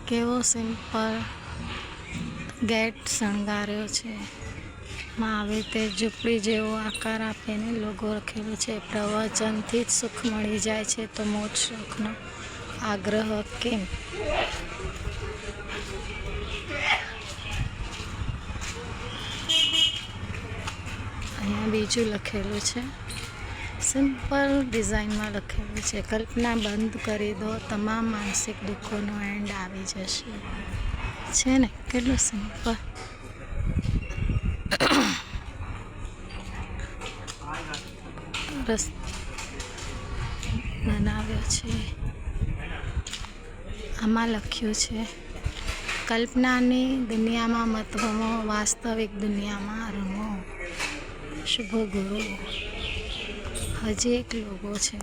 કેવો simple gate શણગાર્યો છે. આવી રીતે ઝૂંપડી જેવો આકાર આપીને લોગો લખેલો છે. પ્રવચનથી જ સુખ મળી જાય છે તો મોજ શોખનો આગ્રહ કેમ? અહીંયા બીજું લખેલું છે. સિમ્પલ ડિઝાઇનમાં લખેલું છે. કલ્પના બંધ કરી દો, તમામ માનસિક દુઃખોનો એન્ડ આવી જશે. છે ને કેટલું સિમ્પલ રસ બનાવ્યો છે. આમાં લખ્યું છે, કલ્પનાની દુનિયામાં મત રમો, વાસ્તવિક દુનિયામાં રમો. શુભ ગુરુ. હજી એક લોગો છે.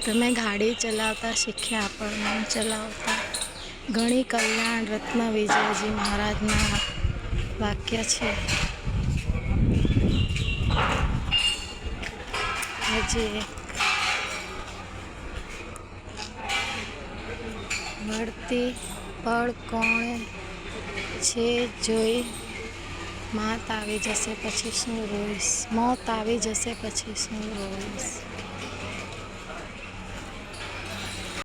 તમે ગાડી ચલાવતા શીખ્યા પણ ચલાવતા. ઘણી કલ્યાણ રત્ન વિજયજી મહારાજના વાક્ય છે. હજી એક મળતી પળ કોણે છે જોઈ, મોત આવી જશે પછી શું રોઈશ.